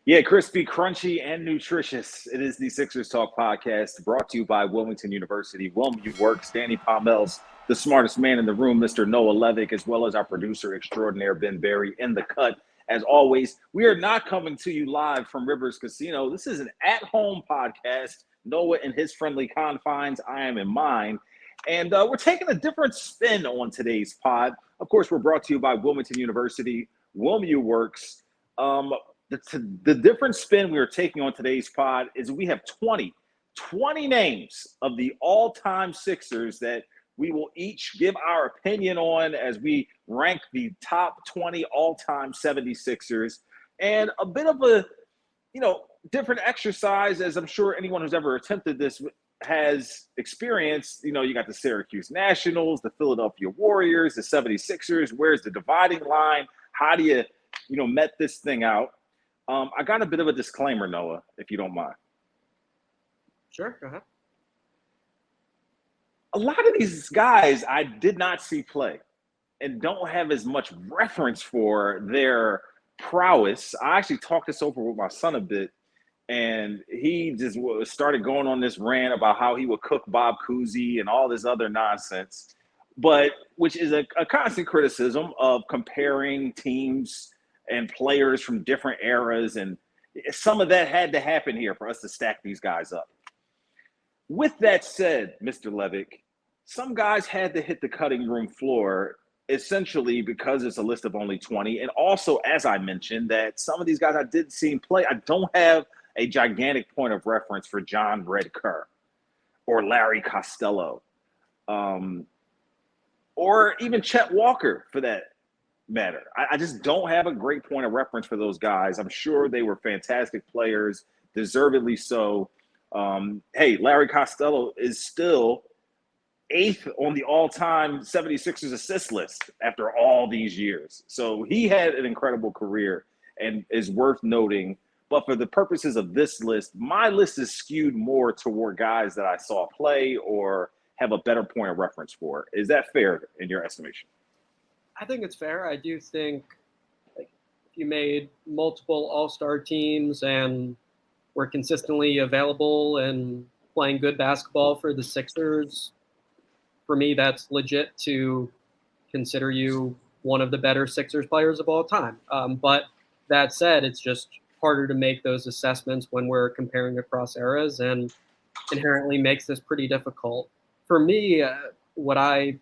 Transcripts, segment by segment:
Yeah, crispy, crunchy, and nutritious. It is the Sixers Talk podcast brought to you by Wilmington University. Wilmington Works, Danny Pommells, the smartest man in the room, Mr. Noah Levick, as well as our producer extraordinaire, Ben Berry, in the cut. As always, we are not coming to you live from Rivers Casino. This is an at-home podcast. Noah in his friendly confines, I am in mine. And we're taking a different spin on today's pod. Of course, we're brought to you by Wilmington University, Wilmington Works. The different spin we are taking on today's pod is we have 20 names of the all-time Sixers that we will each give our opinion on as we rank the top 20 all-time 76ers. And a bit of a, different exercise, as I'm sure anyone who's ever attempted this has experienced. You got the Syracuse Nationals, the Philadelphia Warriors, the 76ers. Where's the dividing line? How do you, met this thing out? I got a bit of a disclaimer, Noah, if you don't mind. Sure, go ahead. A lot of these guys I did not see play and don't have as much reference for their prowess. I actually talked this over with my son a bit, and he just started going on this rant about how he would cook Bob Cousy and all this other nonsense, but which is a constant criticism of comparing teams and players from different eras. And some of that had to happen here for us to stack these guys up. With that said, Mr. Levick, some guys had to hit the cutting room floor essentially because it's a list of only 20. And also, as I mentioned, that some of these guys I did see play, I don't have a gigantic point of reference for John Red Kerr or Larry Costello, or even Chet Walker for that matter. I just don't have a great point of reference for those guys. I'm sure they were fantastic players, deservedly so. Hey, Larry Costello is still 8th on the all-time 76ers assist list after all these years. So he had an incredible career and is worth noting. But for the purposes of this list, my list is skewed more toward guys that I saw play or have a better point of reference for. Is that fair in your estimation? I think it's fair. I do think if you made multiple all-star teams and were consistently available and playing good basketball for the Sixers, for me, that's legit to consider you one of the better Sixers players of all time. But that said, it's just harder to make those assessments when we're comparing across eras, and inherently makes this pretty difficult. For me, what I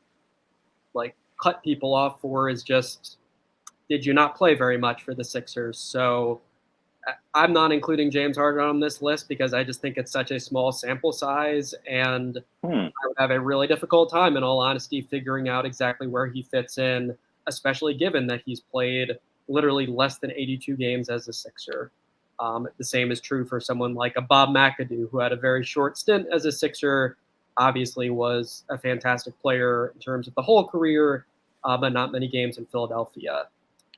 cut people off for is just, did you not play very much for the Sixers? So I'm not including James Harden on this list because I just think it's such a small sample size, and I would have a really difficult time, in all honesty, figuring out exactly where he fits in, especially given that he's played literally less than 82 games as a Sixer. The same is true for someone like a Bob McAdoo, who had a very short stint as a Sixer, obviously was a fantastic player in terms of the whole career, but not many games in Philadelphia.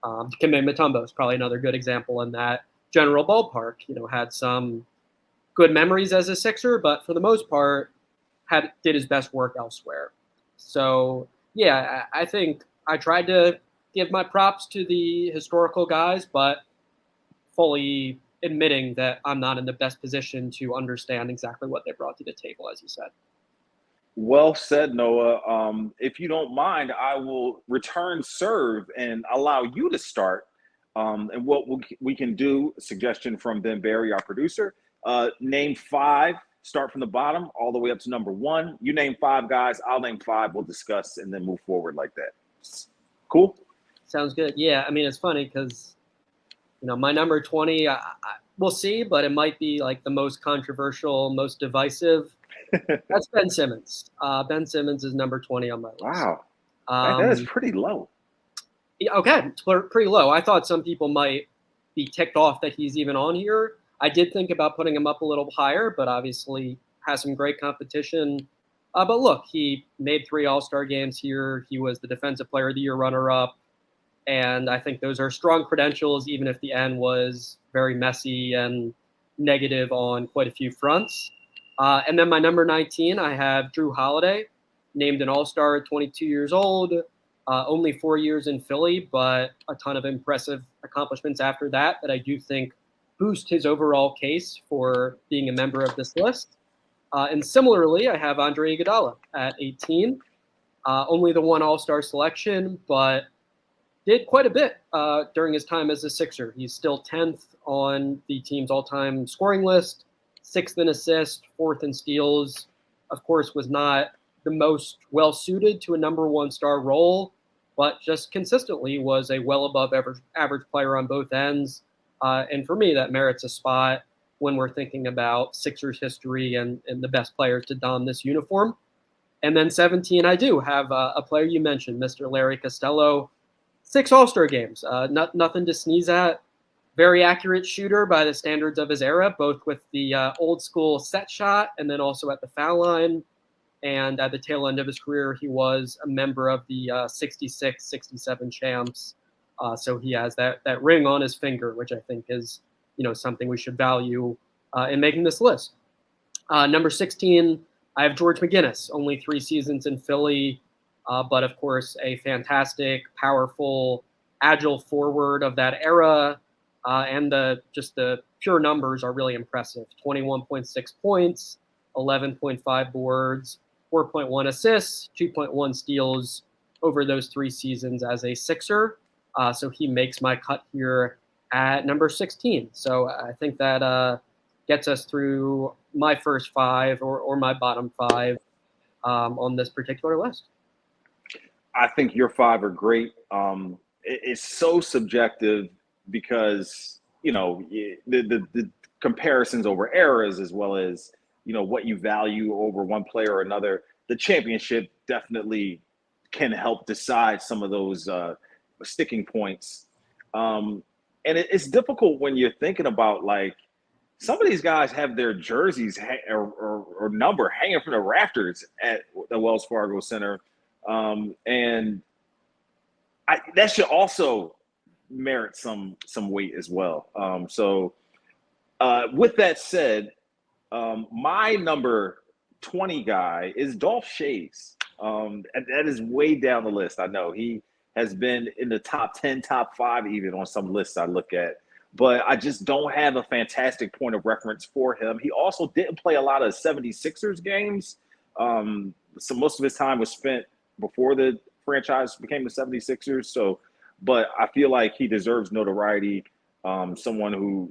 Dikembe Mutombo is probably another good example in that general ballpark. Had some good memories as a Sixer, but for the most part, did his best work elsewhere. So, yeah, I think I tried to give my props to the historical guys, but fully admitting that I'm not in the best position to understand exactly what they brought to the table, as you said. Well said, Noah. If you don't mind, I will return serve and allow you to start. And what we can do, suggestion from Ben Berry, our producer, name 5, start from the bottom all the way up to number 1. You name 5 guys, I'll name 5, we'll discuss and then move forward like that. Cool? Sounds good. Yeah, I mean, it's funny because, my number 20, we'll see, but it might be like the most controversial, most divisive. That's Ben Simmons. Ben Simmons is number 20 on my list. Wow. That is pretty low. Yeah, okay, it's pretty low. I thought some people might be ticked off that he's even on here. I did think about putting him up a little higher, but obviously has some great competition. But look, he made 3 All-Star games here. He was the Defensive Player of the Year runner-up. And I think those are strong credentials, even if the end was very messy and negative on quite a few fronts. And then my number 19, I have Drew Holiday, named an All-Star at 22 years old, only 4 years in Philly, but a ton of impressive accomplishments after that I do think boost his overall case for being a member of this list. And similarly, I have Andre Iguodala at 18. Only the one All-Star selection, but did quite a bit during his time as a Sixer. He's still 10th on the team's all-time scoring list, 6th in assists, 4th in steals. Of course, was not the most well-suited to a number one star role, but just consistently was a well above average player on both ends. And for me, that merits a spot when we're thinking about Sixers history and the best players to don this uniform. And then 17, I do have a player you mentioned, Mr. Larry Costello. 6 All-Star games, nothing to sneeze at. Very accurate shooter by the standards of his era, both with the old school set shot and then also at the foul line. And at the tail end of his career, he was a member of the 66, 67 champs. So he has that ring on his finger, which I think is, something we should value in making this list. Number 16, I have George McGinnis, only 3 seasons in Philly, but of course a fantastic, powerful, agile forward of that era. And the pure numbers are really impressive. 21.6 points, 11.5 boards, 4.1 assists, 2.1 steals over those 3 seasons as a Sixer. So he makes my cut here at number 16. So I think that gets us through my first 5 or my bottom 5 on this particular list. I think your 5 are great. It's so subjective because, the comparisons over eras as well as, what you value over one player or another. The championship definitely can help decide some of those sticking points. And it's difficult when you're thinking about, like, some of these guys have their jerseys or number hanging from the rafters at the Wells Fargo Center. And that should also merit some weight as well. So with that said, my number 20 guy is Dolph Schayes. That is way down the list. I know he has been in the top 10, top 5 even on some lists I look at. But I just don't have a fantastic point of reference for him. He also didn't play a lot of 76ers games. So most of his time was spent before the franchise became the 76ers. So, but I feel like he deserves notoriety. Someone who,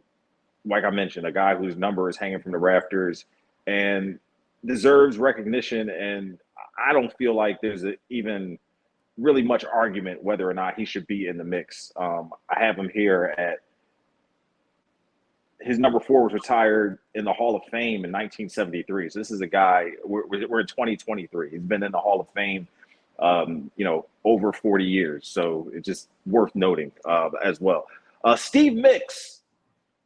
like I mentioned, a guy whose number is hanging from the rafters and deserves recognition. And I don't feel like there's even really much argument whether or not he should be in the mix. I have him here at his number 4 was retired in the Hall of Fame in 1973. So this is a guy, we're in 2023. He's been in the Hall of Fame, over 40 years. So it's just worth noting as well. Steve Mix,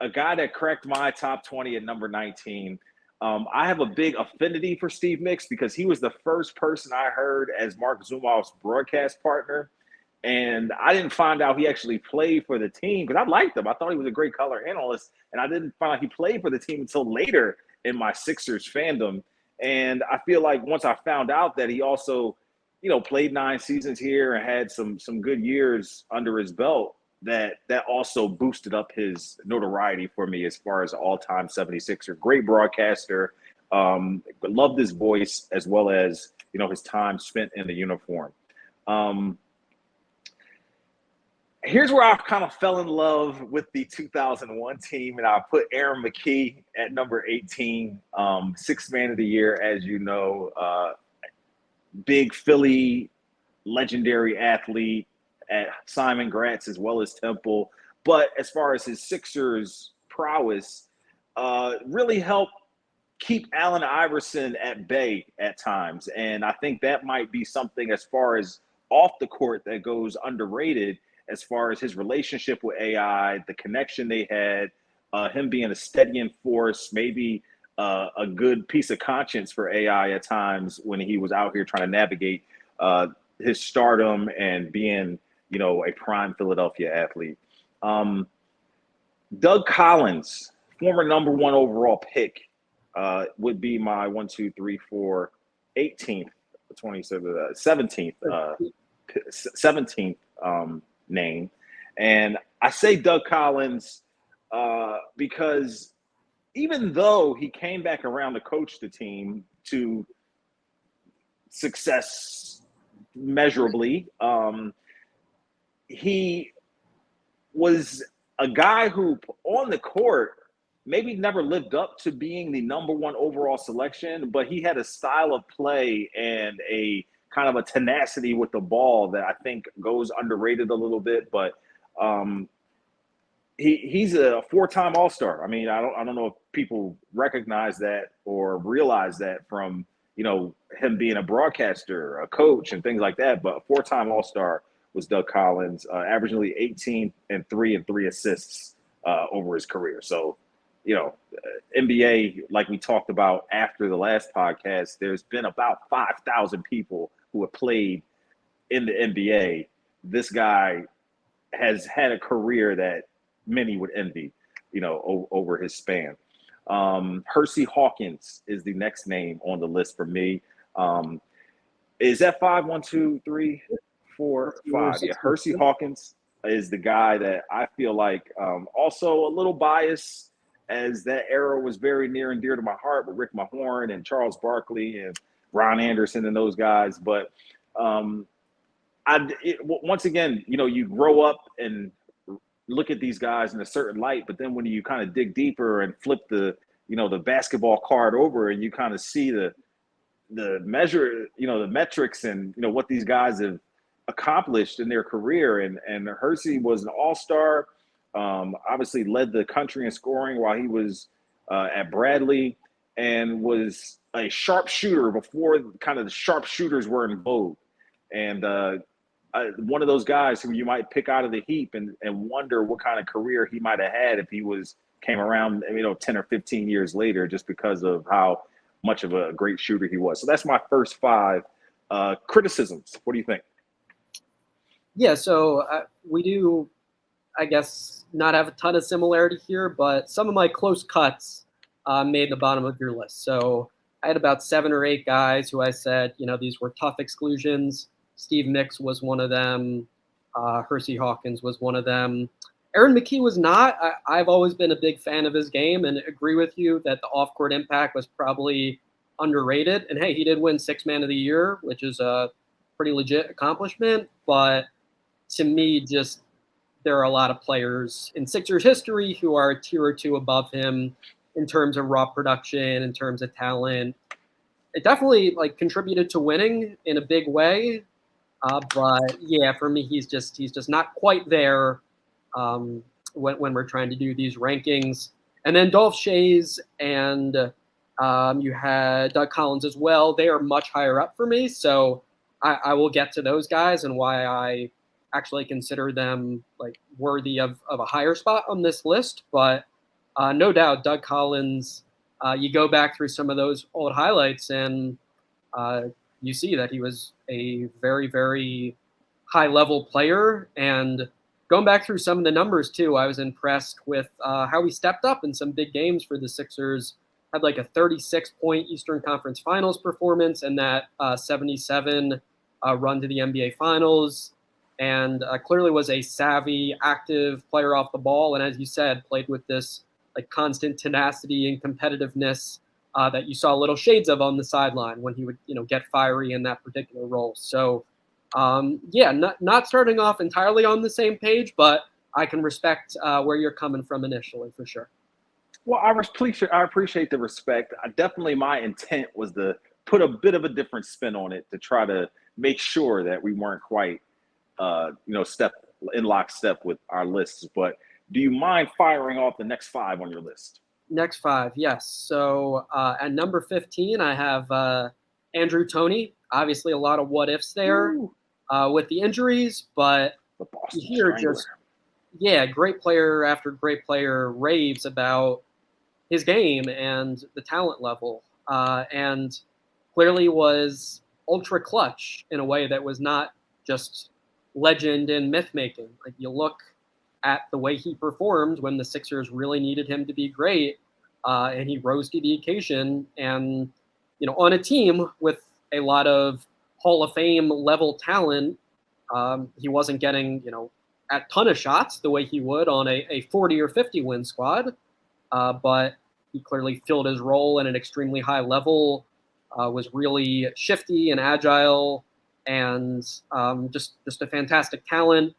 a guy that cracked my top 20 at number 19. I have a big affinity for Steve Mix because he was the first person I heard as Mark Zumoff's broadcast partner. And I didn't find out he actually played for the team because I liked him. I thought he was a great color analyst. And I didn't find out he played for the team until later in my Sixers fandom. And I feel like once I found out that he also, played 9 seasons here and had some good years under his belt, that also boosted up his notoriety for me as far as all-time 76er. Great broadcaster. Loved his voice as well as, his time spent in the uniform. Here's where I kind of fell in love with the 2001 team, and I put Aaron McKie at number 18, 6th man of the year, as you know. Big Philly legendary athlete at Simon Gratz as well as Temple. But as far as his Sixers prowess, really helped keep Allen Iverson at bay at times. And I think that might be something as far as off the court that goes underrated, as far as his relationship with AI, the connection they had, him being a steadying force, maybe a good piece of conscience for AI at times when he was out here trying to navigate his stardom and being, a prime Philadelphia athlete. Doug Collins, former number 1 overall pick, would be my 18th, 17th name. And I say Doug Collins because even though he came back around to coach the team to success measurably, he was a guy who on the court maybe never lived up to being the number one overall selection, but he had a style of play and a kind of a tenacity with the ball that I think goes underrated a little bit. But he's a four-time All-Star. I mean, I don't know if people recognize that or realize that from, him being a broadcaster, a coach, and things like that. But a four-time All-Star was Doug Collins, averaging 18 and 3 assists over his career. So, NBA, like we talked about after the last podcast, there's been about 5,000 people who have played in the NBA. This guy has had a career that many would envy, over his span. Hersey Hawkins is the next name on the list for me. Is that 5? 1, 2, 3, 4, 5? Yeah, Hersey Hawkins is the guy that I feel like also a little biased, as that era was very near and dear to my heart with Rick Mahorn and Charles Barkley and Ron Anderson and those guys. But once again, you grow up and look at these guys in a certain light, but then when you kind of dig deeper and flip the basketball card over and you kind of see the measure, the metrics and, what these guys have accomplished in their career. And Hersey was an all-star, obviously led the country in scoring while he was at Bradley, and was a sharpshooter before kind of the sharpshooters were in vogue. And one of those guys who you might pick out of the heap and wonder what kind of career he might have had if he came around, 10 or 15 years later, just because of how much of a great shooter he was. So that's my first 5 criticisms. What do you think? Yeah, so we do, I guess, not have a ton of similarity here, but some of my close cuts made the bottom of your list. So I had about 7 or 8 guys who I said, these were tough exclusions. Steve Mix was one of them. Hersey Hawkins was one of them. Aaron McKie was not. I've always been a big fan of his game and agree with you that the off-court impact was probably underrated. And hey, he did win 6th Man of the Year, which is a pretty legit accomplishment. But to me, just there are a lot of players in Sixers history who are a tier or two above him in terms of raw production, in terms of talent. It definitely contributed to winning in a big way. But yeah, for me, he's just not quite there when we're trying to do these rankings. And then Dolph Schayes and you had Doug Collins as well. They are much higher up for me. So I will get to those guys and why I actually consider them worthy of a higher spot on this list. But no doubt, Doug Collins, you go back through some of those old highlights and you see that he was a very, very high-level player. And going back through some of the numbers, too, I was impressed with how he stepped up in some big games for the Sixers. Had a 36-point Eastern Conference Finals performance and that 77 run to the NBA Finals. And clearly was a savvy, active player off the ball. And as you said, played with this constant tenacity and competitiveness that you saw little shades of on the sideline when he would, get fiery in that particular role. So, not starting off entirely on the same page, but I can respect where you're coming from initially for sure. Well, I appreciate the respect. Definitely my intent was to put a bit of a different spin on it to try to make sure that we weren't quite, step in lockstep with our lists. But do you mind firing off the next 5 on your list? Next 5, yes. So at number 15, I have Andrew Toney. Obviously, a lot of what ifs there with the injuries, but the Boston here great player after great player raves about his game and the talent level, and clearly was ultra clutch in a way that was not just legend and myth making. You look at the way he performed when the Sixers really needed him to be great, and he rose to the occasion. And, on a team with a lot of Hall of Fame level talent, he wasn't getting, a ton of shots the way he would on a 40 or 50 win squad, but he clearly filled his role at an extremely high level, was really shifty and agile, and just a fantastic talent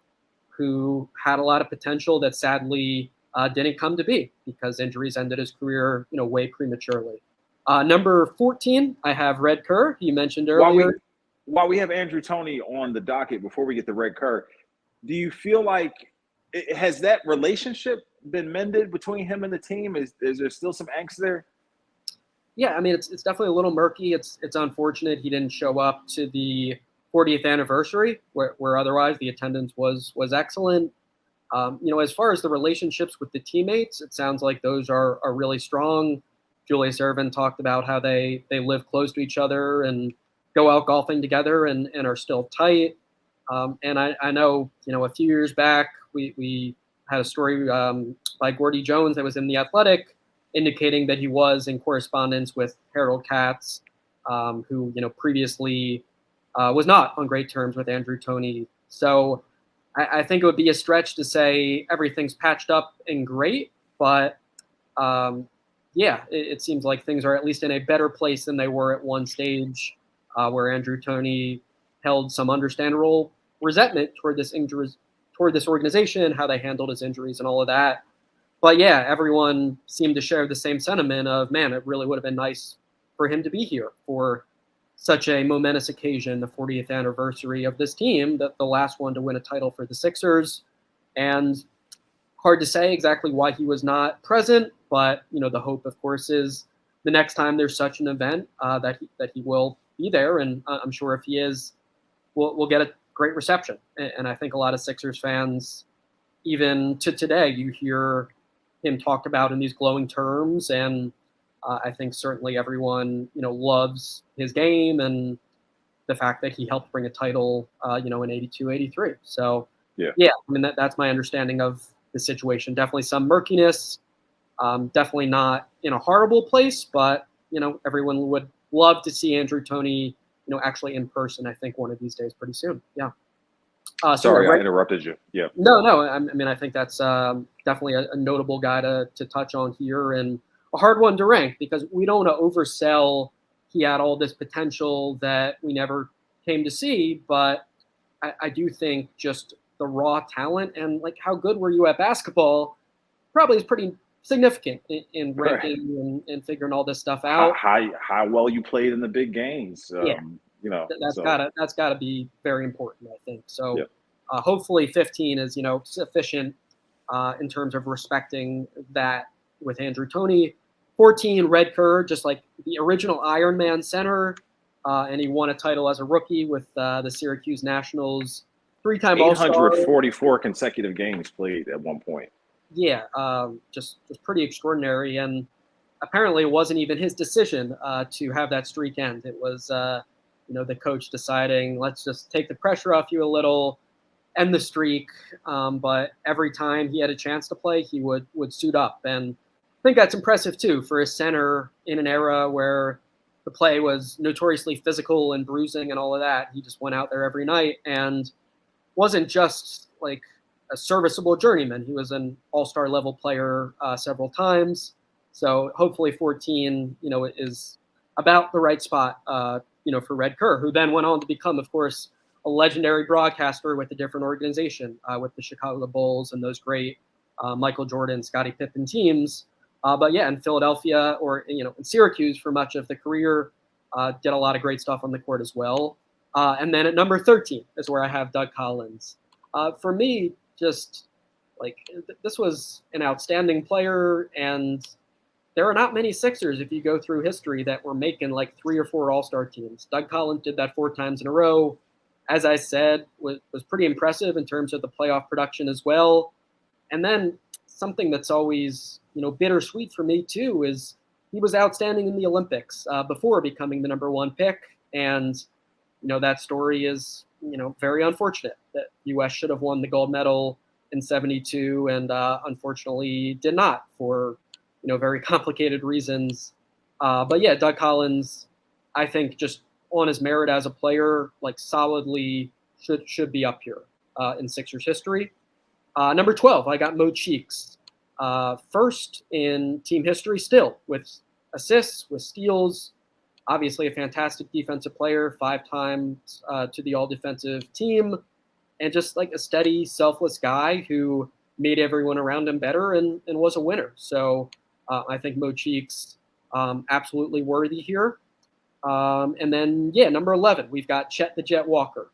who had a lot of potential that sadly didn't come to be because injuries ended his career, way prematurely. Number 14, I have Red Kerr. You mentioned earlier. While we have Andrew Toney on the docket, before we get to Red Kerr, do you feel like has that relationship been mended between him and the team? Is there still some angst there? Yeah, I mean, it's definitely a little murky. It's unfortunate he didn't show up to the 40th anniversary, where otherwise the attendance was excellent. As far as the relationships with the teammates, it sounds like those are really strong. Julius Ervin talked about how they live close to each other and go out golfing together and are still tight. And I know, a few years back, we had a story by Gordy Jones that was in The Athletic indicating that he was in correspondence with Harold Katz, who, previously was not on great terms with Andrew Toney. So I think it would be a stretch to say everything's patched up and great, but it seems like things are at least in a better place than they were at one stage, where Andrew Toney held some understandable resentment toward this organization, how they handled his injuries and all of that. But yeah, everyone seemed to share the same sentiment of, man, it really would have been nice for him to be here for such a momentous occasion, the 40th anniversary of this team, the last one to win a title for the Sixers. And hard to say exactly why he was not present, but the hope, of course, is the next time there's such an event that he will be there. And I'm sure if he is, we'll get a great reception. And I think a lot of Sixers fans, even to today, you hear him talked about in these glowing terms, and I think certainly everyone loves his game and the fact that he helped bring a title in 82, 83. So yeah, I mean that's my understanding of the situation. Definitely some murkiness, definitely not in a horrible place, but everyone would love to see Andrew Toney actually in person. I think one of these days pretty soon. Yeah. Sorry, I interrupted you. Yeah. No. I mean, I think that's definitely a notable guy to touch on here, and a hard one to rank because we don't want to oversell. He had all this potential that we never came to see, but I do think just the raw talent and like how good were you at basketball probably is pretty significant in ranking and figuring all this stuff out. How well you played in the big games. That's gotta be very important, I think. So hopefully 15 is sufficient in terms of respecting that with Andrew Toney. 14, Red Kerr, just like the original Iron Man center, and he won a title as a rookie with the Syracuse Nationals. 3-time All-Star. 844 consecutive games played at one point. Yeah, just pretty extraordinary. And apparently it wasn't even his decision to have that streak end. It was, the coach deciding, let's just take the pressure off you a little, end the streak. But every time he had a chance to play, he would suit up. And I think that's impressive, too, for a center in an era where the play was notoriously physical and bruising and all of that. He just went out there every night and wasn't just like a serviceable journeyman. He was an all-star level player several times. So hopefully 14, is about the right spot, for Red Kerr, who then went on to become, of course, a legendary broadcaster with a different organization, with the Chicago Bulls and those great Michael Jordan, Scottie Pippen teams. But yeah, in Philadelphia or, in Syracuse for much of the career, did a lot of great stuff on the court as well. And then at number 13 is where I have Doug Collins. For me, just like this was an outstanding player, and there are not many Sixers, if you go through history, that were making like 3 or 4 all-star teams. Doug Collins did that 4 times in a row. As I said, was pretty impressive in terms of the playoff production as well. And then something that's always, bittersweet for me too is he was outstanding in the Olympics before becoming the number 1 pick. And, that story is, very unfortunate that U.S. should have won the gold medal in 72 and unfortunately did not for, very complicated reasons. But yeah, Doug Collins, I think just on his merit as a player, like solidly should be up here in Sixers history. Number 12, I got Mo Cheeks. First in team history still, with assists, with steals. Obviously a fantastic defensive player, 5 times to the all-defensive team, and just like a steady, selfless guy who made everyone around him better and was a winner. So I think Mo Cheeks absolutely worthy here. And then, number 11, we've got Chet the Jet Walker.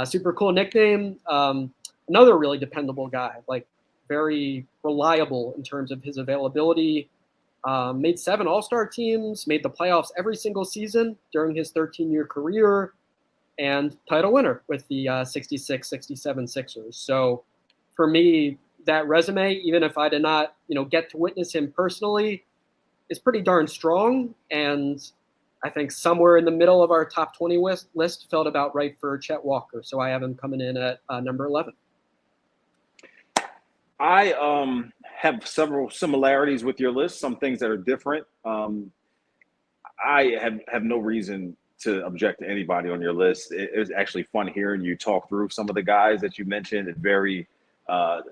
Super cool nickname. Another really dependable guy, like very reliable in terms of his availability. Made 7 All-Star teams, made the playoffs every single season during his 13-year career, and title winner with the 66-67 Sixers. So for me, that resume, even if I did not, get to witness him personally, is pretty darn strong. And I think somewhere in the middle of our top 20 list felt about right for Chet Walker. So I have him coming in at number 11. I have several similarities with your list, some things that are different. I have no reason to object to anybody on your list. It was actually fun hearing you talk through some of the guys that you mentioned. It's very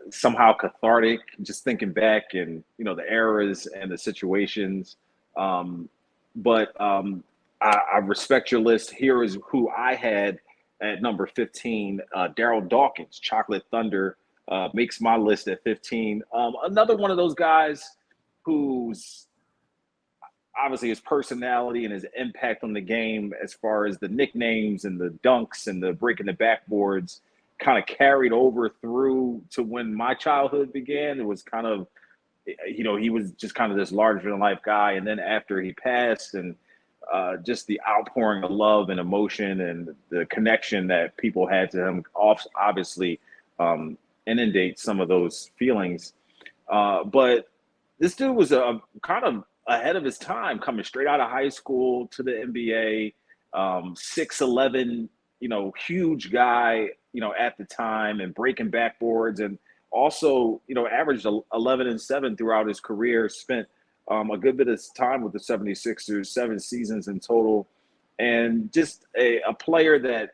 somehow cathartic, just thinking back and, the eras and the situations. But I respect your list. Here is who I had at number 15, Daryl Dawkins, Chocolate Thunder. Makes my list at 15. Another one of those guys who's obviously his personality and his impact on the game as far as the nicknames and the dunks and the breaking the backboards kind of carried over through to when my childhood began. It was kind of, he was just kind of this larger than life guy. And then after he passed and just the outpouring of love and emotion and the connection that people had to him obviously inundate some of those feelings. But this dude was a kind of ahead of his time, coming straight out of high school to the NBA, 6'11", huge guy, at the time, and breaking backboards, and also, averaged 11 and 7 throughout his career, spent a good bit of time with the 76ers, 7 seasons in total, and just a player that,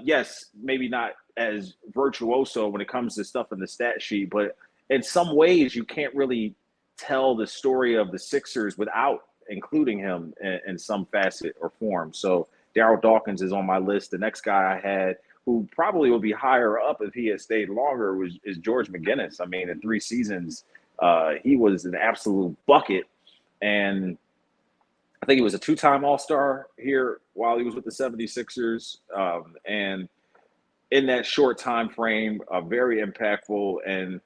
yes, maybe not as virtuoso when it comes to stuff in the stat sheet, but in some ways you can't really tell the story of the Sixers without including him in some facet or form. So Daryl Dawkins is on my list. The next guy I had, who probably would be higher up if he had stayed longer, is George McGinnis. I mean, in 3 seasons, he was an absolute bucket, and I think he was a 2-time All-Star here while he was with the 76ers, and in that short time frame, very impactful. And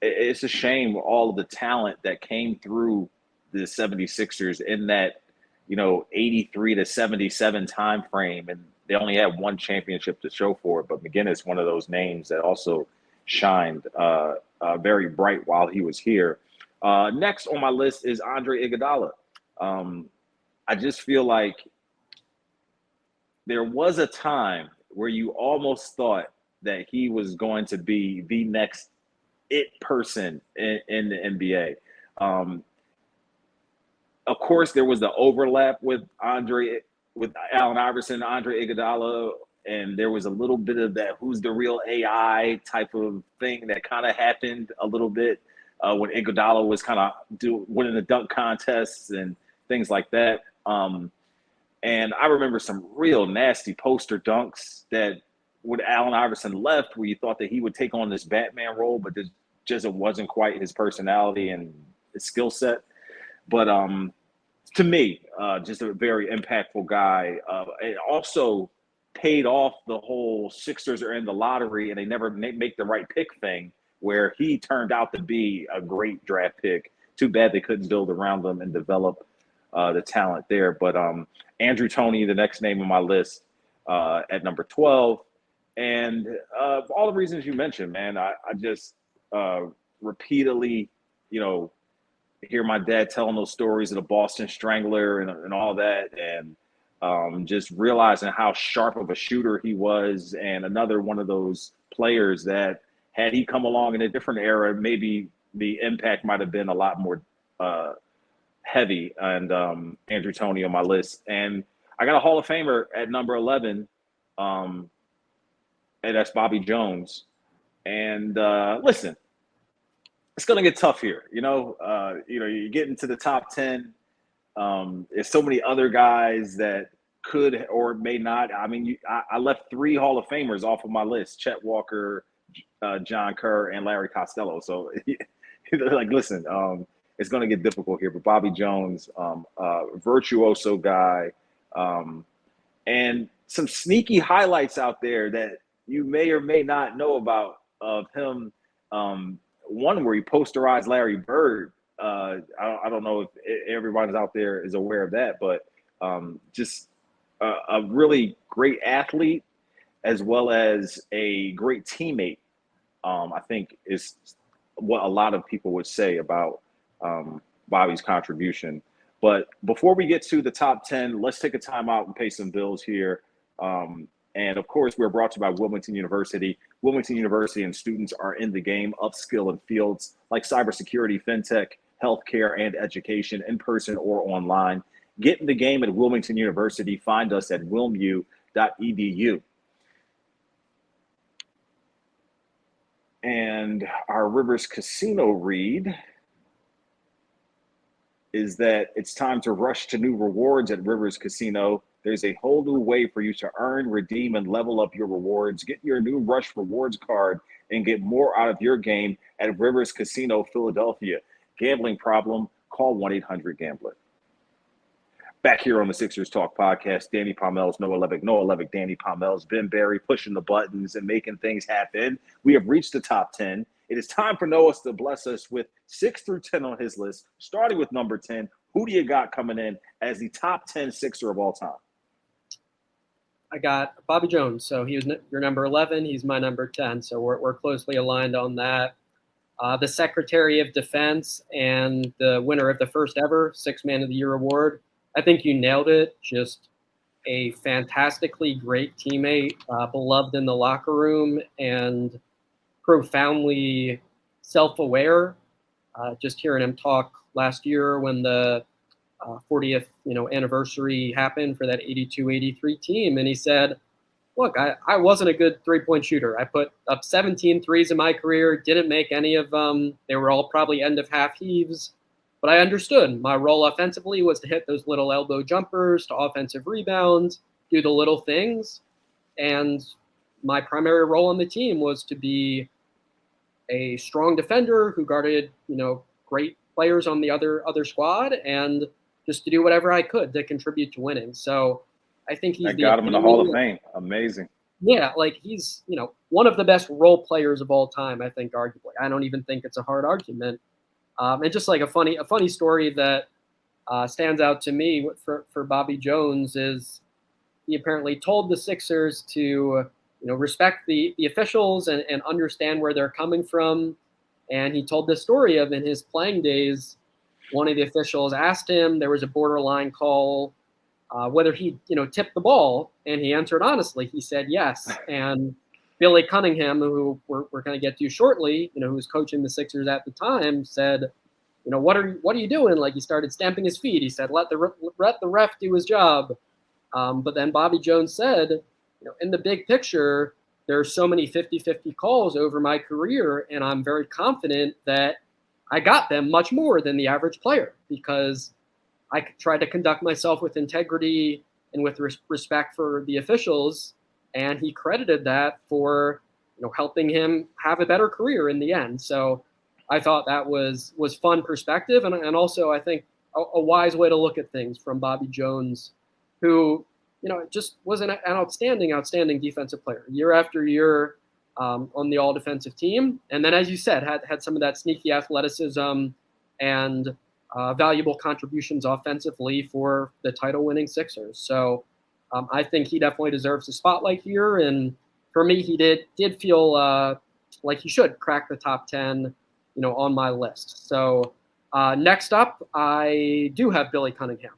it's a shame all of the talent that came through the 76ers in that, 83 to 77 time frame, and they only had 1 championship to show for it. But McGinnis, one of those names that also shined very bright while he was here. Next on my list is Andre Iguodala. I just feel like there was a time where you almost thought that he was going to be the next it person in the NBA. Of course, there was the overlap with Allen Iverson, Andre Iguodala, and there was a little bit of that who's the real AI type of thing that kind of happened a little bit when Iguodala was kind of winning the dunk contests and things like that. And I remember some real nasty poster dunks that when Allen Iverson left, where you thought that he would take on this Batman role, but it wasn't quite his personality and his skill set. But to me, just a very impactful guy. It also paid off the whole Sixers are in the lottery and they never make the right pick thing, where he turned out to be a great draft pick. Too bad they couldn't build around them and develop the talent there. But Andrew Toney, the next name on my list, at number 12. And all the reasons you mentioned, man, I just repeatedly, hear my dad telling those stories of the Boston Strangler and all that, and just realizing how sharp of a shooter he was, and another one of those players that had he come along in a different era, maybe the impact might have been a lot more heavy. And Andrew Toney on my list. And I got a Hall of Famer at number 11, and that's Bobby Jones. And listen, it's going to get tough here. You get into the top 10. There's so many other guys that could or may not. I mean, I left 3 Hall of Famers off of my list: Chet Walker, John Kerr, and Larry Costello. So, listen, it's going to get difficult here. But Bobby Jones, virtuoso guy, and some sneaky highlights out there that you may or may not know about of him. One where he posterized Larry Bird. I don't know if everyone out there is aware of that, but just a really great athlete as well as a great teammate. I think is what a lot of people would say about Bobby's contribution. But before we get to the top 10, let's take a time out and pay some bills here. And of course, we're brought to you by Wilmington University. Wilmington University and students are in the game, upskill in fields like cybersecurity, fintech, healthcare, and education, in person or online. Get in the game at Wilmington University. Find us at wilmu.edu. And our Rivers Casino read is that it's time to rush to new rewards at Rivers Casino. There's a whole new way for you to earn, redeem, and level up your rewards. Get your new Rush Rewards card and get more out of your game at Rivers Casino Philadelphia. Gambling problem? Call 1-800-GAMBLER. Back here on the Sixers Talk podcast, Danny Pommells, Noah Levick, Danny Pommells, Ben Barry pushing the buttons and making things happen. We have reached the top 10. It is time for Noah to bless us with 6 through 10 on his list, starting with number 10. Who do you got coming in as the top 10 Sixer of all time? I got Bobby Jones. So he was your number 11. He's my number 10. So we're closely aligned on that. The Secretary of Defense and the winner of the first ever Sixth Man of the Year award. I think you nailed it. Just a fantastically great teammate, beloved in the locker room, and profoundly self-aware. Just hearing him talk last year when the 40th anniversary happened for that 82-83 team, and he said, look, I wasn't a good three-point shooter. I put up 17 threes in my career, didn't make any of them. They were all probably end-of-half heaves. But I understood my role offensively was to hit those little elbow jumpers, to offensive rebounds, do the little things. And my primary role on the team was to be a strong defender who guarded, great players on the other squad, and just to do whatever I could to contribute to winning. So I think he's got him in the Hall of Fame. Amazing. Yeah, he's, one of the best role players of all time, I think, arguably. I don't even think it's a hard argument. And just a funny story that stands out to me for Bobby Jones is he apparently told the Sixers to respect the officials and understand where they're coming from. And he told this story of in his playing days, one of the officials asked him, there was a borderline call, whether he tipped the ball, and he answered honestly. He said yes. And Billy Cunningham, who we're going to get to shortly, who was coaching the Sixers at the time, said, what are you doing? He started stamping his feet. He said, let the ref do his job. But then Bobby Jones said, in the big picture, there's so many 50-50 calls over my career, and I'm very confident that I got them much more than the average player because I tried to conduct myself with integrity and with respect for the officials. And he credited that for, helping him have a better career in the end. So I thought that was fun perspective. And also I think a wise way to look at things from Bobby Jones, who, just was an outstanding defensive player year after year on the all defensive team. And then, as you said, had some of that sneaky athleticism and valuable contributions offensively for the title winning Sixers. So I think he definitely deserves the spotlight here. And for me, he did feel like he should crack the top 10, on my list. So next up, I do have Billy Cunningham.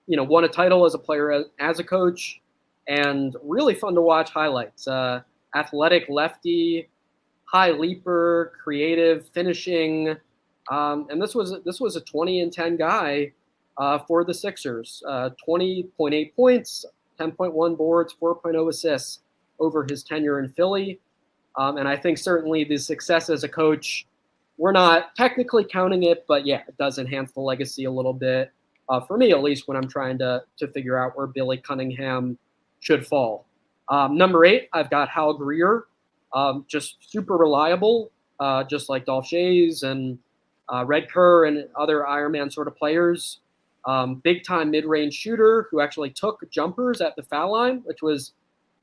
Won a title as a player, as a coach, and really fun to watch highlights. Athletic lefty, high leaper, creative, finishing. And this was a 20-10 guy for the Sixers. 20.8 points, 10.1 boards, 4.0 assists over his tenure in Philly. And I think certainly the success as a coach, we're not technically counting it, but yeah, it does enhance the legacy a little bit. For me, at least, when I'm trying to figure out where Billy Cunningham should fall. Number 8, I've got Hal Greer, just super reliable, just like Dolph Schayes and Red Kerr and other Ironman sort of players. Big time mid-range shooter who actually took jumpers at the foul line, which was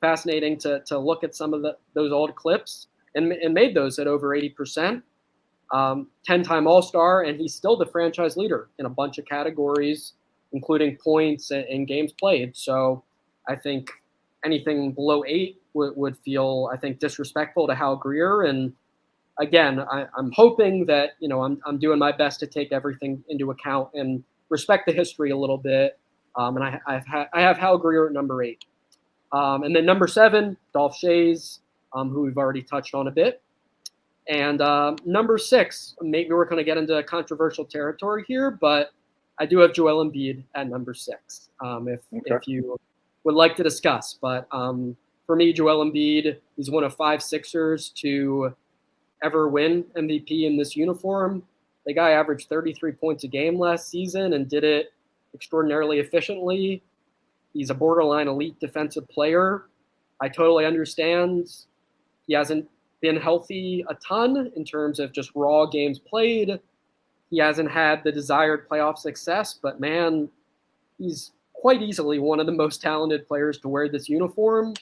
fascinating to look at some of those old clips and made those at over 80%. 10-time All-Star, and he's still the franchise leader in a bunch of categories, including points and games played. So I think anything below 8 would feel, I think, disrespectful to Hal Greer. And again, I'm hoping that, I'm doing my best to take everything into account and respect the history a little bit. And I have Hal Greer at number 8. And then number 7, Dolph Schayes, who we've already touched on a bit. And number 6, maybe we're going to get into controversial territory here, but I do have Joel Embiid at number 6, if you would like to discuss. But for me, Joel Embiid, he's one of 5 Sixers to ever win MVP in this uniform. The guy averaged 33 points a game last season and did it extraordinarily efficiently. He's a borderline elite defensive player. I totally understand he hasn't been healthy a ton in terms of just raw games played. He hasn't had the desired playoff success, but man, he's quite easily one of the most talented players to wear this uniform.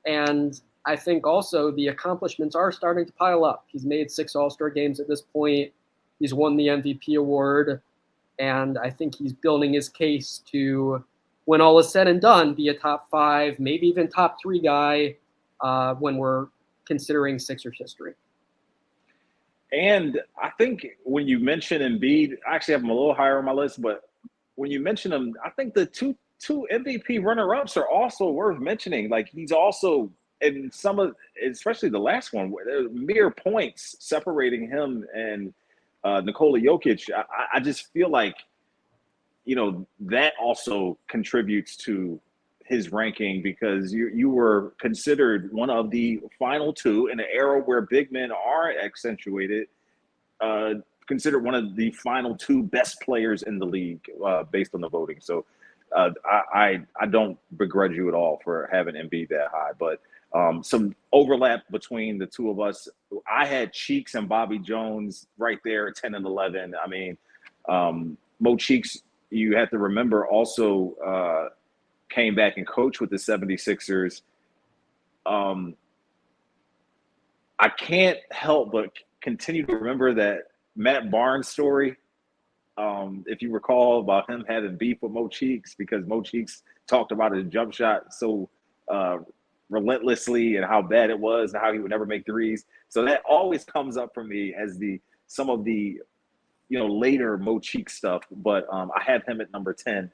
And I think also the accomplishments are starting to pile up. He's made 6 All-Star games at this point. He's won the MVP award. And I think he's building his case to, when all is said and done, be a top 5, maybe even top 3 guy when we're considering Sixers history. And I think when you mention Embiid, I actually have him a little higher on my list, but when you mention him, I think the two MVP runner-ups are also worth mentioning. Like, he's also, and some of, especially the last one, where there are mere points separating him and Nikola Jokic. I just feel like, that also contributes to his ranking, because you were considered one of the final 2 in an era where big men are accentuated, considered one of the final 2 best players in the league based on the voting. So I don't begrudge you at all for having Embiid that high, but some overlap between the 2 of us. I had Cheeks and Bobby Jones right there at 10 and 11. I mean, Mo Cheeks, you have to remember, also came back and coached with the 76ers. I can't help but continue to remember that Matt Barnes story, if you recall, about him having beef with Mo Cheeks because Mo Cheeks talked about his jump shot so relentlessly and how bad it was and how he would never make threes. So that always comes up for me as some of the later Mo Cheeks stuff. But I have him at number 10.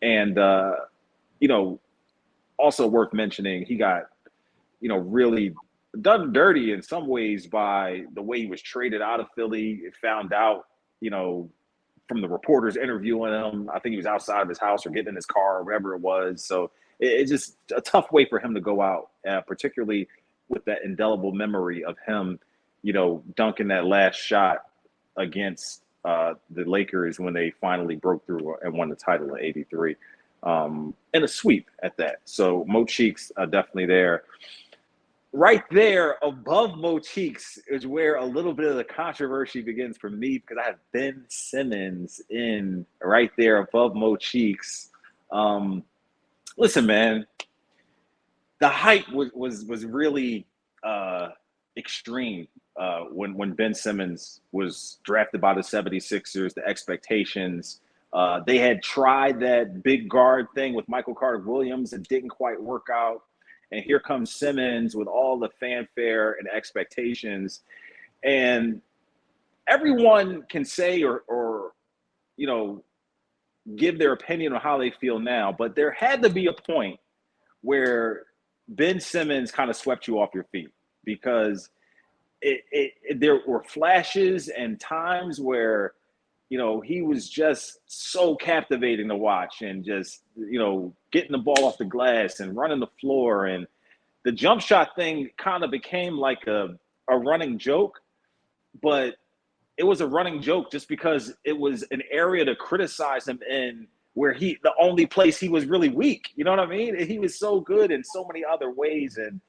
And also worth mentioning, he got, really done dirty in some ways by the way he was traded out of Philly. Found out, from the reporters interviewing him, I think he was outside of his house or getting in his car or whatever it was. So it's just a tough way for him to go out, particularly with that indelible memory of him, dunking that last shot against the Lakers when they finally broke through and won the title in '83, and a sweep at that. So Mo Cheeks definitely there. Right there above Mo Cheeks is where a little bit of the controversy begins for me, because I have Ben Simmons in right there above Mo Cheeks. Listen, man, the hype was really extreme when Ben Simmons was drafted by the 76ers, the expectations. They had tried that big guard thing with Michael Carter-Williams. It didn't quite work out. And here comes Simmons with all the fanfare and expectations. And everyone can say or give their opinion on how they feel now. But there had to be a point where Ben Simmons kind of swept you off your feet, because there were flashes and times where, he was just so captivating to watch, and just, getting the ball off the glass and running the floor. And the jump shot thing kind of became like a running joke, but it was a running joke just because it was an area to criticize him in where the only place he was really weak. You know what I mean? He was so good in so many other ways. And,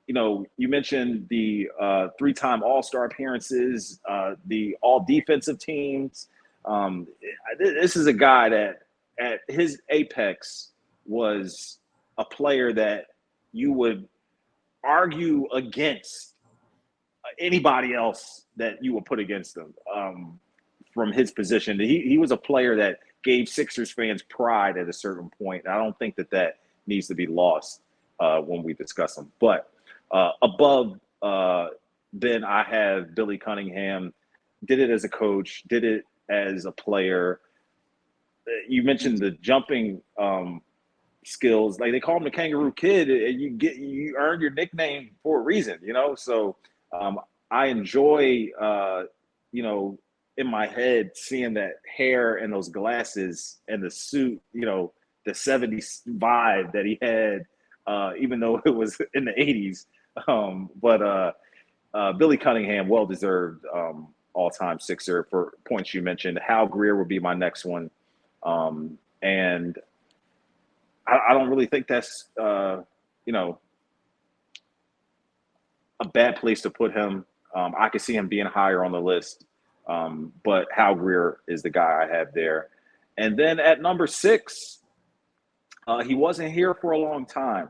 you mentioned the 3-time All-Star appearances, the all defensive teams. This is a guy that at his apex was a player that you would argue against anybody else that you would put against him from his position. He was a player that gave Sixers fans pride at a certain point. I don't think that needs to be lost when we discuss him. But above Ben, I have Billy Cunningham. Did it as a coach, did it as a player. You mentioned the jumping skills. Like, they call him the Kangaroo Kid, and you earn your nickname for a reason, So I enjoy, in my head, seeing that hair and those glasses and the suit, the 70s vibe that he had, even though it was in the 80s. But Billy Cunningham, well-deserved all-time Sixer for points you mentioned. Hal Greer would be my next one. And I don't really think that's, a bad place to put him. I could see him being higher on the list. But Hal Greer is the guy I have there. And then at number 6, he wasn't here for a long time,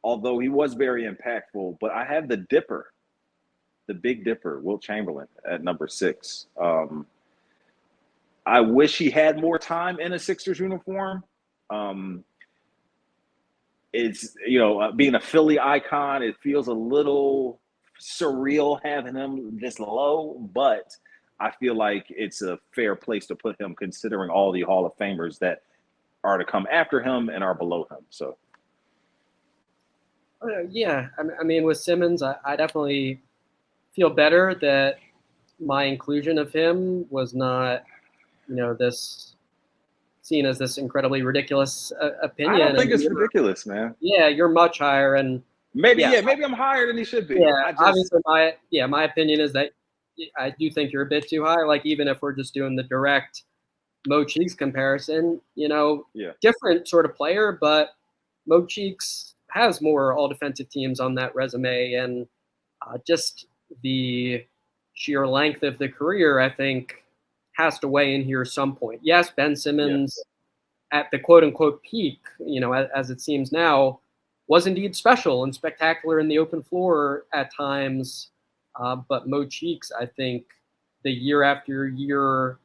although he was very impactful. But I have the Dipper, the Big Dipper, Wilt Chamberlain, at number 6. I wish he had more time in a Sixers uniform. It's, being a Philly icon, it feels a little surreal having him this low, but I feel like it's a fair place to put him considering all the Hall of Famers that are to come after him and are below him. So, yeah, I mean, with Simmons, I definitely feel better that my inclusion of him was not, this seen as this incredibly ridiculous opinion. I don't think it's ridiculous, man. Yeah, you're much higher, and maybe I'm higher than he should be. Yeah, obviously, my opinion is that I do think you're a bit too high. Like, even if we're just doing the direct Mo Cheeks comparison, different sort of player, but Mo Cheeks has more all-defensive teams on that resume, and just the sheer length of the career, I think, has to weigh in here some point. Yes, Ben Simmons at the quote-unquote peak, as it seems now, was indeed special and spectacular in the open floor at times. But Mo Cheeks, I think, the year after year,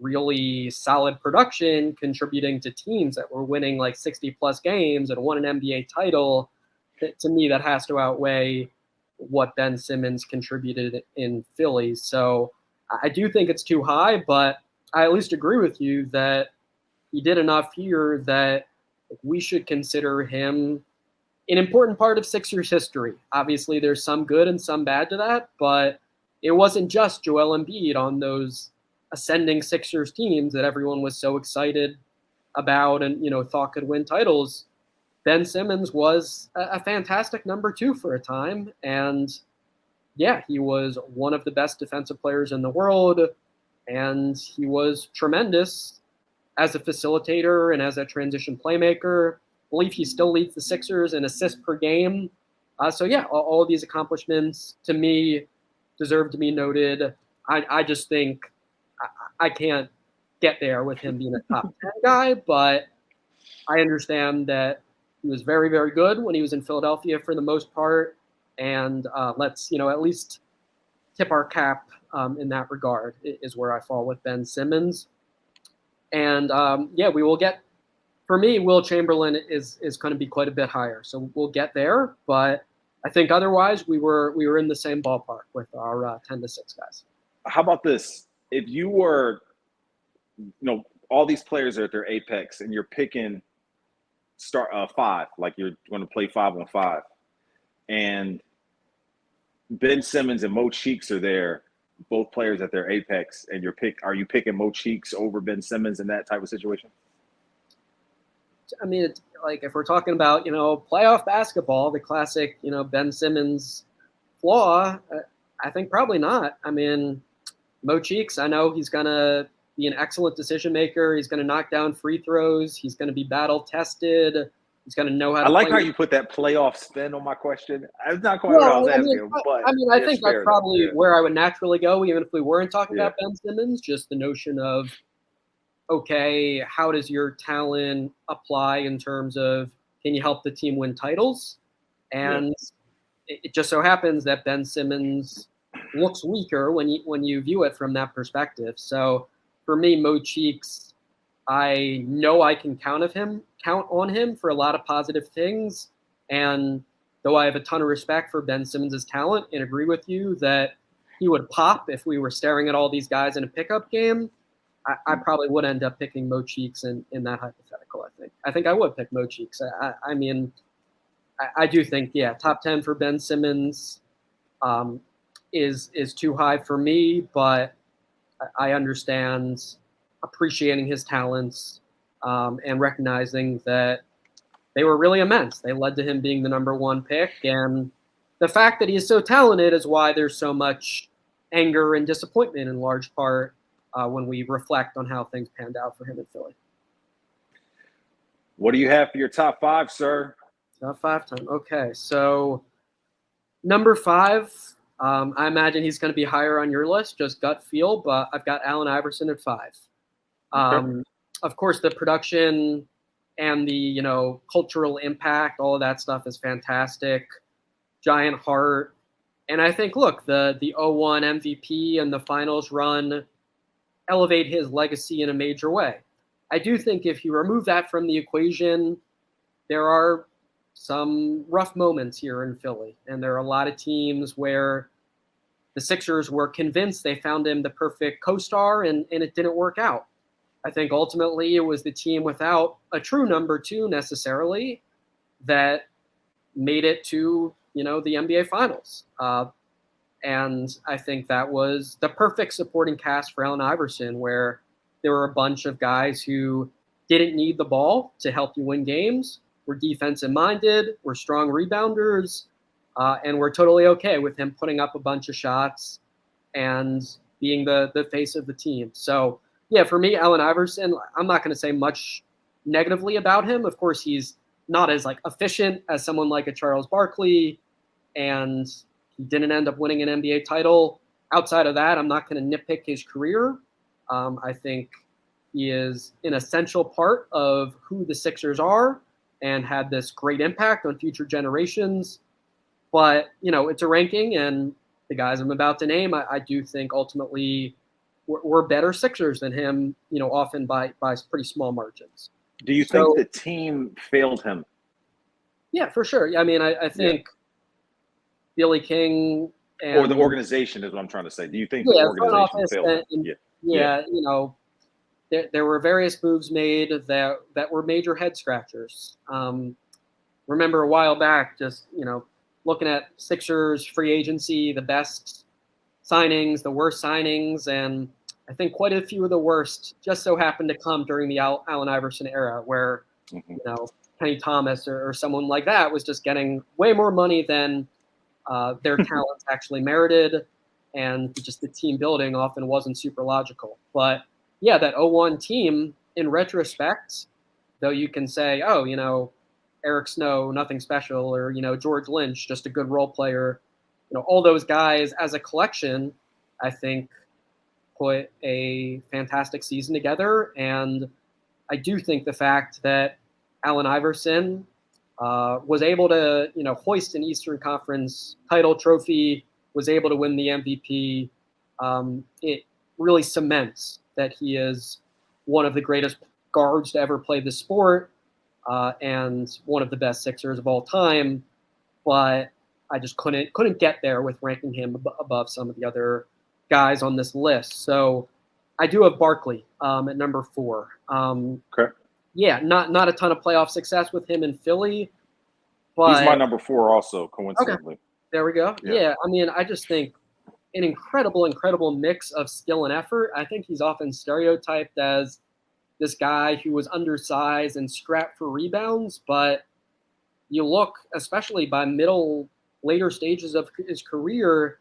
really solid production, contributing to teams that were winning like 60-plus games and won an NBA title, to me, that has to outweigh what Ben Simmons contributed in Philly. So I do think it's too high, but I at least agree with you that he did enough here that we should consider him an important part of Sixers history. Obviously, there's some good and some bad to that, but it wasn't just Joel Embiid on those ascending Sixers teams that everyone was so excited about and, thought could win titles. Ben Simmons was a fantastic number 2 for a time. And yeah, he was one of the best defensive players in the world. And he was tremendous as a facilitator and as a transition playmaker. I believe he still leads the Sixers in assists per game. So yeah, all of these accomplishments to me deserve to be noted. I just think I can't get there with him being a top 10 guy, but I understand that he was very, very good when he was in Philadelphia for the most part. And let's, at least tip our cap in that regard is where I fall with Ben Simmons. And we will get, for me, Wilt Chamberlain is going to be quite a bit higher. So we'll get there. But I think otherwise we were in the same ballpark with our 10-6 guys. How about this? If you were, all these players are at their apex and you're picking start 5, like you're going to play 5-on-5, and Ben Simmons and Mo Cheeks are there, both players at their apex, and are you picking Mo Cheeks over Ben Simmons in that type of situation? I mean, it's like if we're talking about, playoff basketball, the classic, Ben Simmons flaw, I think probably not. I mean, Mo Cheeks, I know he's going to be an excellent decision maker. He's going to knock down free throws. He's going to be battle tested. He's going to know how to I like play. how you put that playoff spin on my question. That's not quite what I was asking, but I think that's probably though. where I would naturally go, even if we weren't talking about Ben Simmons, just the notion of, okay, how does your talent apply in terms of can you help the team win titles? And it just so happens that Ben Simmons looks weaker when you view it from that perspective. So for me, Mo Cheeks, I know I can count on him for a lot of positive things. And though I have a ton of respect for Ben Simmons' talent and agree with you that he would pop if we were staring at all these guys in a pickup game, I probably would end up picking Mo Cheeks in that hypothetical. I think I would pick Mo Cheeks. I mean, I do think, top 10 for Ben Simmons is too high for me, but I understand appreciating his talents and recognizing that they were really immense. They led to him being the number one pick, and the fact that he is so talented is why there's so much anger and disappointment in large part when we reflect on how things panned out for him in Philly. What do you have for your top 5, sir? Top 5 time. Okay, so number 5, I imagine he's going to be higher on your list, just gut feel, but I've got Allen Iverson at 5. Okay. Of course, the production and the cultural impact, all of that stuff is fantastic. Giant heart, and I think the 0-1 MVP and the finals run elevate his legacy in a major way. I do think if you remove that from the equation, there are some rough moments here in Philly, and there are a lot of teams where the Sixers were convinced they found him the perfect co-star, and it didn't work out. I think ultimately it was the team without a true number 2 necessarily that made it to the NBA Finals. And I think that was the perfect supporting cast for Allen Iverson, where there were a bunch of guys who didn't need the ball to help you win games, were defensive minded, were strong rebounders, and were totally okay with him putting up a bunch of shots and being the face of the team. So, for me, Allen Iverson, I'm not going to say much negatively about him. Of course, he's not as efficient as someone like a Charles Barkley, and he didn't end up winning an NBA title. Outside of that, I'm not going to nitpick his career. I think he is an essential part of who the Sixers are and had this great impact on future generations. But, it's a ranking, and the guys I'm about to name, I do think ultimately we're better Sixers than him, often by pretty small margins. Do you think the team failed him? Yeah, for sure. I mean, I think Billy King or the organization is what I'm trying to say. Do you think the organization failed him? There were various moves made that were major head scratchers. Remember a while back, just looking at Sixers free agency, the best signings, the worst signings, and I think quite a few of the worst just so happened to come during the Allen Iverson era, where Kenny Thomas or someone like that was just getting way more money than their talents actually merited, and just the team building often wasn't super logical. But that 0-1 team, in retrospect, though you can say, Eric Snow, nothing special, or George Lynch, just a good role player. All those guys as a collection, I think, put a fantastic season together. And I do think the fact that Allen Iverson was able to, hoist an Eastern Conference title trophy, was able to win the MVP, it really cements that he is one of the greatest guards to ever play the sport and one of the best Sixers of all time. But I just couldn't get there with ranking him above some of the other guys on this list. So I do have Barkley at number 4. Okay. Yeah, not a ton of playoff success with him in Philly. But he's my number 4 also, coincidentally. Okay. There we go. Yeah, I mean, I just think an incredible mix of skill and effort. I think he's often stereotyped as this guy who was undersized and strapped for rebounds, but you look, especially by later stages of his career,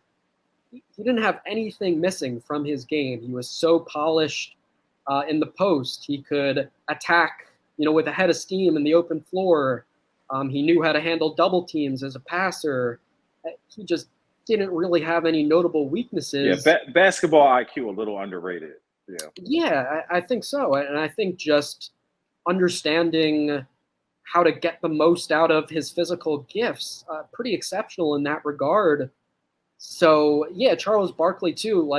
he didn't have anything missing from his game. He was so polished in the post. He could attack, with a head of steam in the open floor. He knew how to handle double teams as a passer. He just didn't really have any notable weaknesses. Yeah, basketball IQ a little underrated. Yeah, I think so. And I think just understanding how to get the most out of his physical gifts, pretty exceptional in that regard. So, yeah, Charles Barkley, too,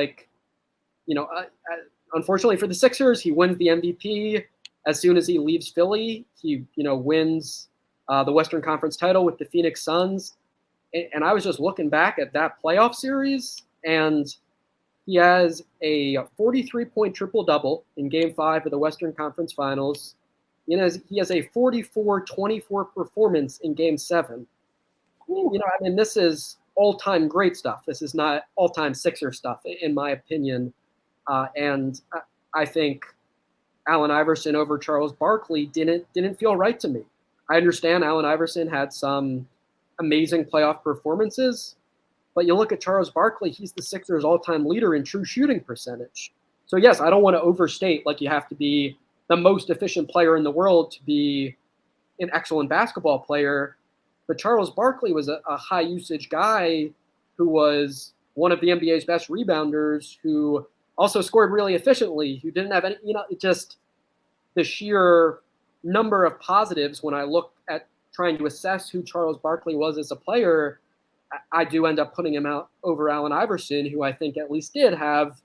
unfortunately for the Sixers, he wins the MVP. As soon as he leaves Philly, he, wins the Western Conference title with the Phoenix Suns. And I was just looking back at that playoff series, and he has a 43-point triple-double in Game 5 of the Western Conference Finals. He has a 44-24 performance in Game 7. This is all-time great stuff. This is not all-time Sixer stuff, in my opinion. And I think Allen Iverson over Charles Barkley didn't feel right to me. I understand Allen Iverson had some amazing playoff performances, but you look at Charles Barkley, he's the Sixers' all-time leader in true shooting percentage. So yes, I don't want to overstate, you have to be the most efficient player in the world to be an excellent basketball player. But Charles Barkley was a high-usage guy who was one of the NBA's best rebounders, who also scored really efficiently, who didn't have any, just the sheer number of positives when I look at trying to assess who Charles Barkley was as a player, I do end up putting him out over Allen Iverson, who I think at least did have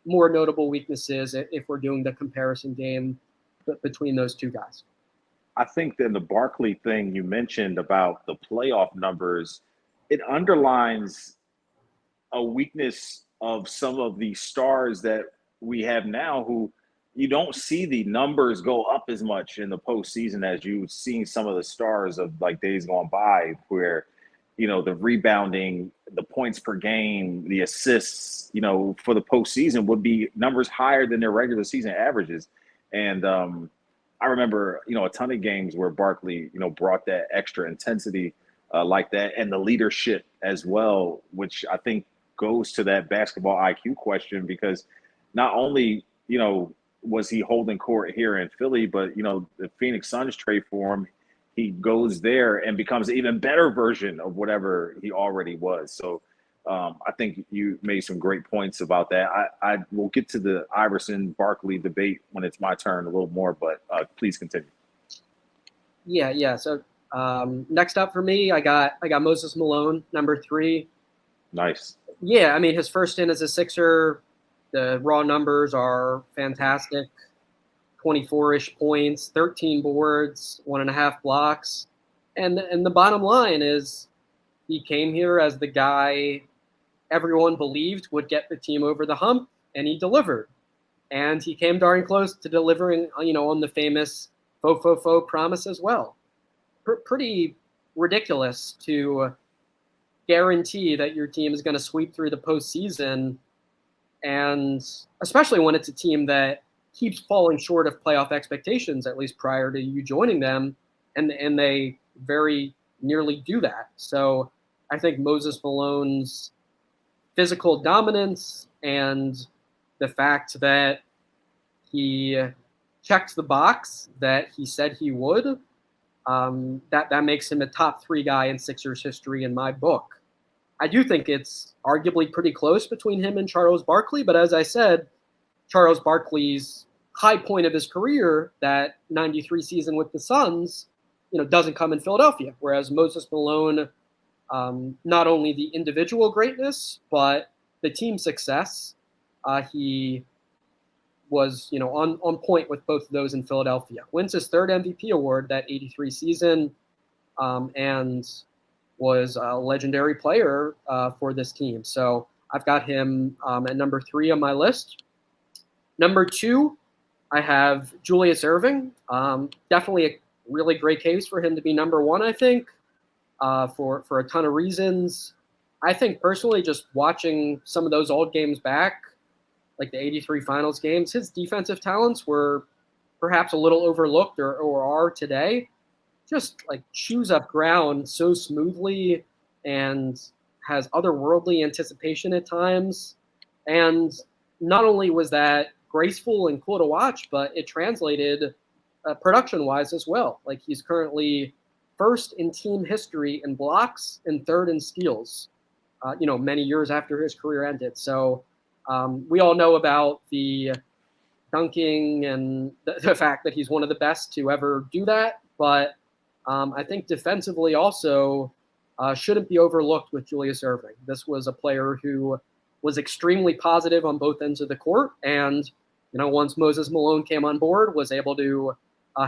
more notable weaknesses if we're doing the comparison game between those two guys. I think that the Barkley thing you mentioned about the playoff numbers, it underlines a weakness of some of the stars that we have now who you don't see the numbers go up as much in the postseason as you've seen some of the stars of days gone by where, the rebounding, the points per game, the assists, for the postseason would be numbers higher than their regular season averages. And I remember, a ton of games where Barkley, brought that extra intensity like that and the leadership as well, which I think goes to that basketball IQ question because not only, was he holding court here in Philly, but, the Phoenix Suns trade for him, he goes there and becomes an even better version of whatever he already was. So I think you made some great points about that. I will get to the Iverson-Barkley debate when it's my turn a little more, but please continue. Yeah. So next up for me, I got Moses Malone, number 3. Nice. Yeah, his first stint as a Sixer, the raw numbers are fantastic. 24-ish points, 13 boards, 1.5 blocks. And the bottom line is he came here as the guy everyone believed would get the team over the hump, and he delivered. And he came darn close to delivering, on the famous faux promise as well. Pretty ridiculous to guarantee that your team is going to sweep through the postseason, and especially when it's a team that keeps falling short of playoff expectations, at least prior to you joining them, and they very nearly do that. So I think Moses Malone's physical dominance and the fact that he checked the box that he said he would, that makes him a top 3 guy in Sixers history in my book. I do think it's arguably pretty close between him and Charles Barkley, but as I said, Charles Barkley's high point of his career, that 93 season with the Suns, doesn't come in Philadelphia, whereas Moses Malone, not only the individual greatness, but the team success, he was, on point with both of those in Philadelphia. Wins his 3rd MVP award that 83 season, and was a legendary player for this team. So I've got him at number 3 on my list. Number 2, I have Julius Erving. Definitely a really great case for him to be number 1, I think, for a ton of reasons. I think personally, just watching some of those old games back, like the 83 finals games, his defensive talents were perhaps a little overlooked or are today, just like chews up ground so smoothly and has otherworldly anticipation at times. And not only was that graceful and cool to watch, but it translated production-wise as well. Like he's currently first in team history in blocks and third in steals, many years after his career ended. So we all know about the dunking and the fact that he's one of the best to ever do that. But I think defensively also shouldn't be overlooked with Julius Erving. This was a player who was extremely positive on both ends of the court. And, once Moses Malone came on board, was able to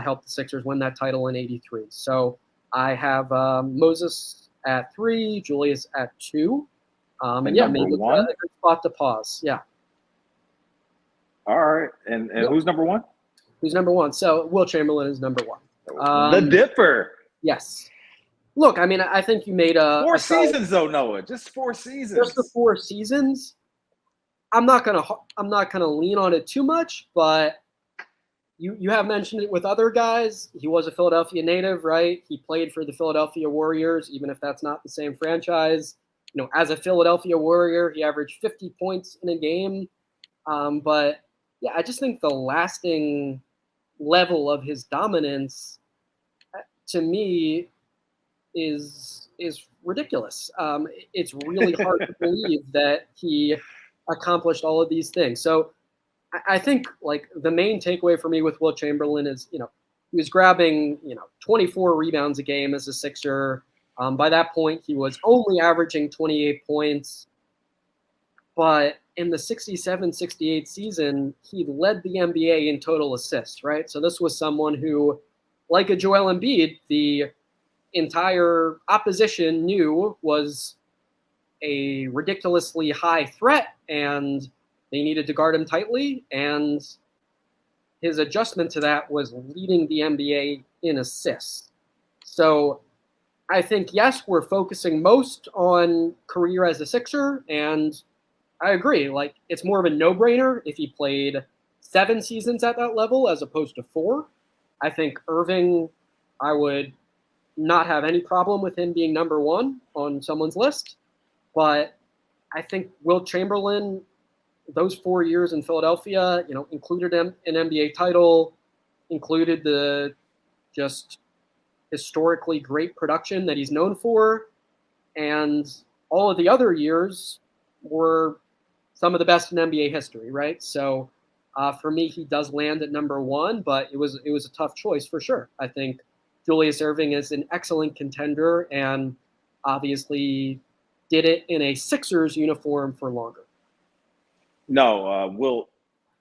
help the Sixers win that title in '83. So I have Moses at 3, Julius at 2. And yeah, maybe it's a good spot to pause. Yeah. All right. And who's number 1? Who's number 1? So Will Chamberlain is number 1. The Dipper. Yes. Look, I mean, I think you made 4 seasons though, Noah. Just 4 seasons. Just the 4 seasons. I'm not gonna lean on it too much, but you have mentioned it with other guys. He was a Philadelphia native, right? He played for the Philadelphia Warriors, even if that's not the same franchise. As a Philadelphia Warrior, he averaged 50 points in a game. But yeah, I just think the lasting level of his dominance, to me, is ridiculous. It's really hard to believe that he accomplished all of these things. So I think like the main takeaway for me with Will Chamberlain is, he was grabbing, 24 rebounds a game as a Sixer. By that point, he was only averaging 28 points. But in the 67-68 season, he led the NBA in total assists, right? So this was someone who, like a Joel Embiid, the entire opposition knew was a ridiculously high threat, and they needed to guard him tightly. And his adjustment to that was leading the NBA in assists. So I think, yes, we're focusing most on career as a Sixer, and I agree. Like, it's more of a no-brainer if he played 7 seasons at that level as opposed to 4. I think Erving, I would not have any problem with him being number 1 on someone's list. But I think Will Chamberlain, those 4 years in Philadelphia, included an NBA title, included the just historically great production that he's known for, and all of the other years were some of the best in NBA history, right? So for me, he does land at number 1, but it was a tough choice for sure. I think Julius Erving is an excellent contender and obviously did it in a Sixers uniform for longer. No, Will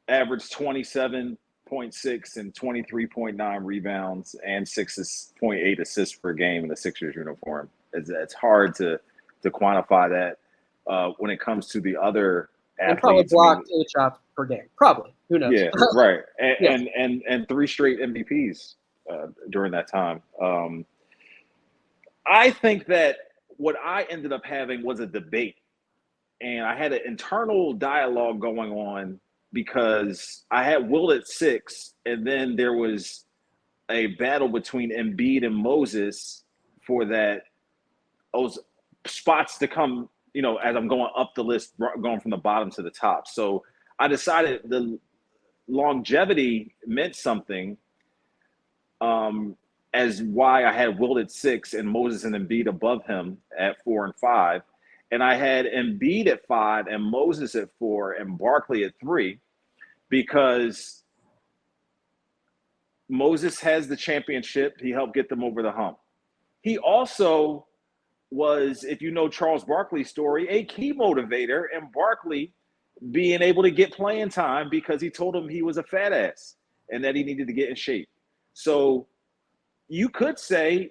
averaged 27.6 and 23.9 rebounds and 6.8 assists per game in the Sixers uniform. It's hard to quantify that when it comes to the other athletes. And probably blocked 8 shots per game. Probably. Who knows? Yeah, right. And 3 straight MVPs during that time. I think that what I ended up having was a debate. And I had an internal dialogue going on because I had Will at 6, and then there was a battle between Embiid and Moses for those spots to come, as I'm going up the list, going from the bottom to the top. So I decided the longevity meant something as why I had Will at 6 and Moses and Embiid above him at 4 and 5. And I had Embiid at 5 and Moses at 4 and Barkley at 3 because Moses has the championship. He helped get them over the hump. He also was, if you know Charles Barkley's story, a key motivator in Barkley being able to get playing time because he told him he was a fat ass and that he needed to get in shape. So you could say,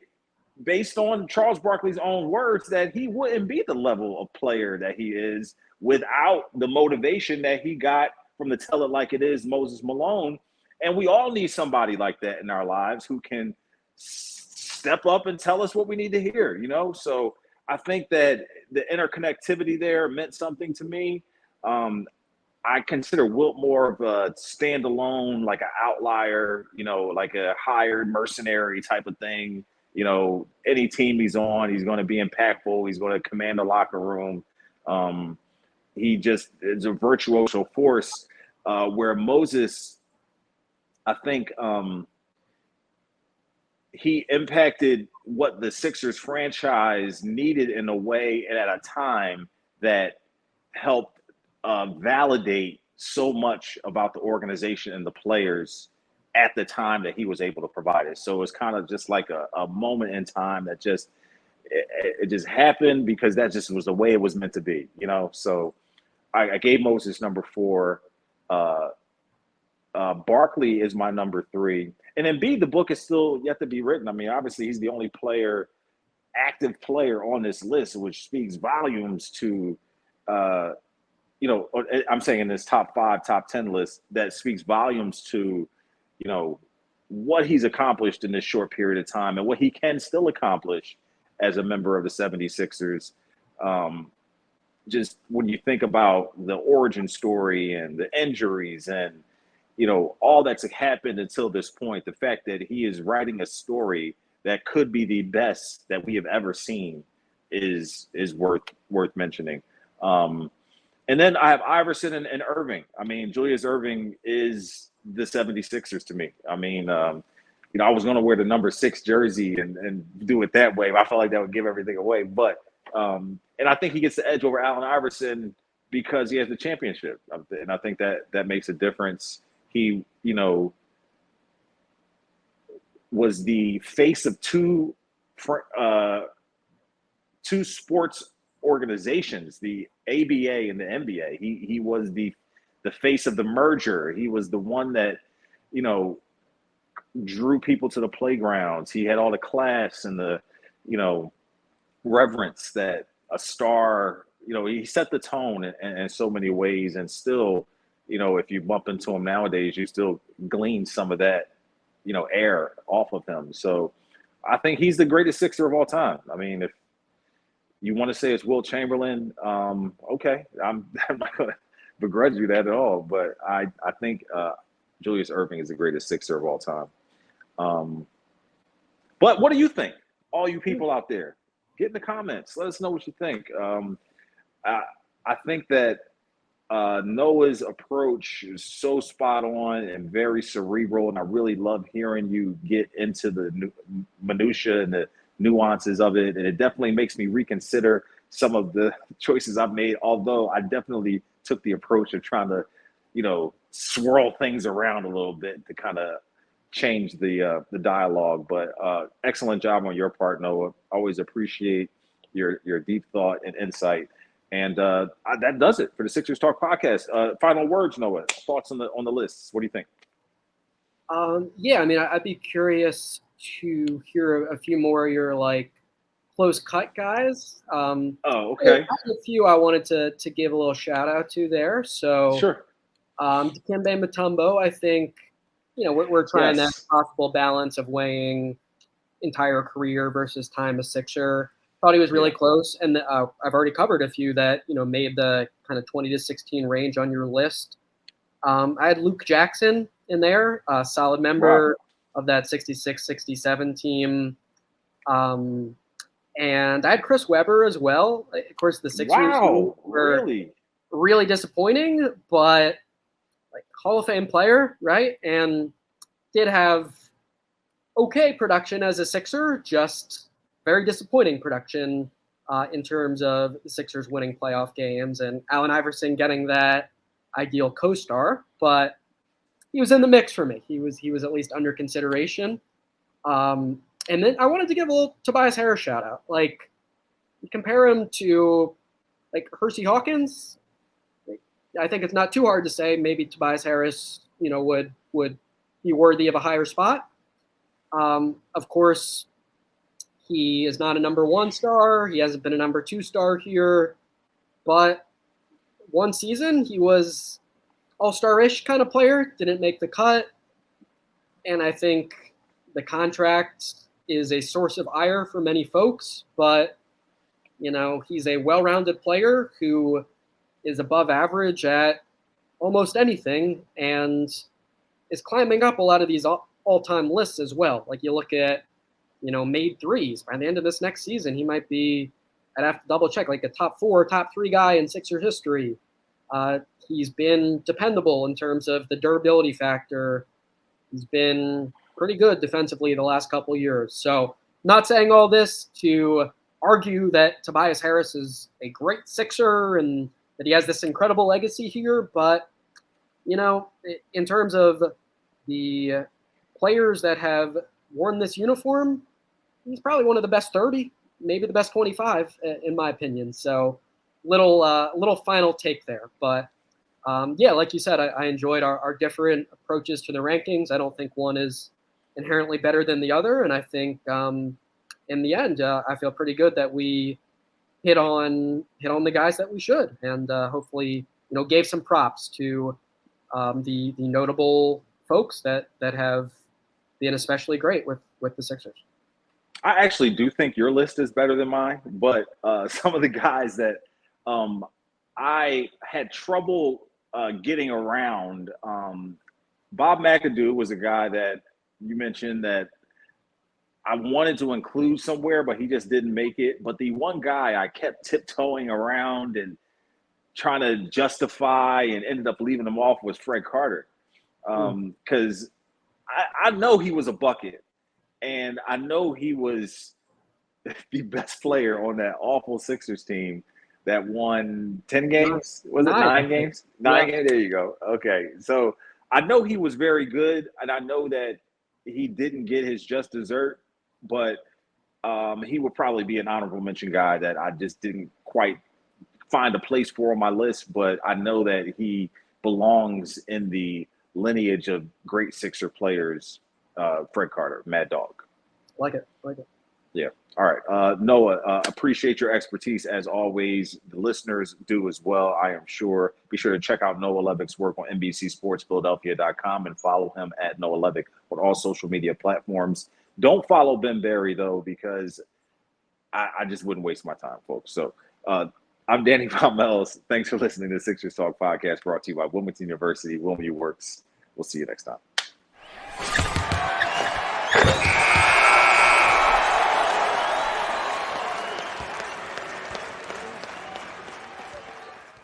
based on Charles Barkley's own words, that he wouldn't be the level of player that he is without the motivation that he got from the tell it like it is Moses Malone. And we all need somebody like that in our lives who can step up and tell us what we need to hear, So I think that the interconnectivity there meant something to me. I consider Wilt more of a standalone, like an outlier, like a hired mercenary type of thing. Any team he's on, he's going to be impactful. He's going to command the locker room. He just is a virtuoso force. Where Moses, I think, he impacted what the Sixers franchise needed in a way and at a time that helped validate so much about the organization and the players at the time that he was able to provide it. So it's kind of just like a moment in time that it just happened because that just was the way it was meant to be, So I gave Moses number 4. Barkley is my number 3. And Embiid, the book is still yet to be written. I mean, obviously, he's the only active player on this list, which speaks volumes to, I'm saying in this top 5, top 10 list, that speaks volumes to, what he's accomplished in this short period of time and what he can still accomplish as a member of the 76ers. Just when you think about the origin story and the injuries and, all that's happened until this point, the fact that he is writing a story that could be the best that we have ever seen is worth mentioning. And then I have Iverson and Irving. I mean, Julius Irving is the 76ers to me. I mean, I was going to wear the number 6 jersey and do it that way. But I felt like that would give everything away. But and I think he gets the edge over Allen Iverson because he has the championship. And I think that makes a difference. He, was the face of two sports organizations, the ABA and the NBA. He was the face of the merger. He was the one that, drew people to the playgrounds. He had all the class and the, reverence that a star, he set the tone in so many ways. And still, if you bump into him nowadays, you still glean some of that, air off of him. So I think he's the greatest Sixer of all time. I mean, if you want to say it's Wilt Chamberlain, okay, I'm not going to begrudge you that at all. But I think Julius Irving is the greatest Sixer of all time. But what do you think? All you people out there, get in the comments. Let us know what you think. I think that Noah's approach is so spot on and very cerebral, and I really love hearing you get into the minutia and the nuances of it. And it definitely makes me reconsider some of the choices I've made, although I definitely took the approach of trying to, swirl things around a little bit to kind of change the dialogue. But excellent job on your part, Noah. Always appreciate your deep thought and insight. And that does it for the Sixers Talk podcast. Final words, Noah. Thoughts on the lists? What do you think? Yeah, I mean, I'd be curious to hear a few more of your close cut guys. Okay. I have a few I wanted to give a little shout out to there. So sure. Dikembe Mutombo, I think, we're trying that possible balance of weighing entire career versus time as Sixer. Thought he was really close, and I've already covered a few that made the kind of 20 to 16 range on your list. I had Luke Jackson in there, a solid member of that 66-67 team, and I had Chris Webber as well. Of course, the Sixers were really disappointing, but Hall of Fame player, right? And did have okay production as a Sixer, just very disappointing production in terms of the Sixers winning playoff games and Allen Iverson getting that ideal co-star, but he was in the mix for me. He was at least under consideration. And then I wanted to give a little Tobias Harris shout out. You compare him to Hersey Hawkins. I think it's not too hard to say maybe Tobias Harris, would be worthy of a higher spot. Of course, he is not a number 1 star. He hasn't been a number 2 star here. But one season, he was all-star-ish kind of player, didn't make the cut. And I think the contract is a source of ire for many folks. But, he's a well-rounded player who is above average at almost anything and is climbing up a lot of these all-time lists as well. Like you look at, made threes. By the end of this next season, he might be, I'd have to double check, like a top 4, top 3 guy in Sixers history. He's been dependable in terms of the durability factor. He's been pretty good defensively the last couple of years. So not saying all this to argue that Tobias Harris is a great Sixer and that he has this incredible legacy here, but in terms of the players that have worn this uniform, he's probably one of the best 30, maybe the best 25, in my opinion. So little final take there. But, like you said, I enjoyed our different approaches to the rankings. I don't think one is inherently better than the other. And I think in the end, I feel pretty good that we hit on the guys that we should. And hopefully, gave some props to the notable folks that have been especially great with the Sixers. I actually do think your list is better than mine, but some of the guys that I had trouble getting around, Bob McAdoo was a guy that you mentioned that I wanted to include somewhere, but he just didn't make it. But the one guy I kept tiptoeing around and trying to justify and ended up leaving him off was Fred Carter. Because I know he was a bucket, and I know he was the best player on that awful Sixers team that won 10 games. Was it 9 games? 9 games? There you go. Okay. So I know he was very good, and I know that he didn't get his just dessert, but he would probably be an honorable mention guy that I just didn't quite find a place for on my list, but I know that he belongs in the lineage of great Sixer players. Fred Carter, Mad Dog. Like it. Yeah. All right. Noah, appreciate your expertise as always. The listeners do as well, I am sure. Be sure to check out Noah Levick's work on NBCSportsPhiladelphia.com and follow him at Noah Levick on all social media platforms. Don't follow Ben Berry, though, because I just wouldn't waste my time, folks. So I'm Danny Pommells. Thanks for listening to the Sixers Talk podcast brought to you by Wilmington University. Wilmington Works. We'll see you next time.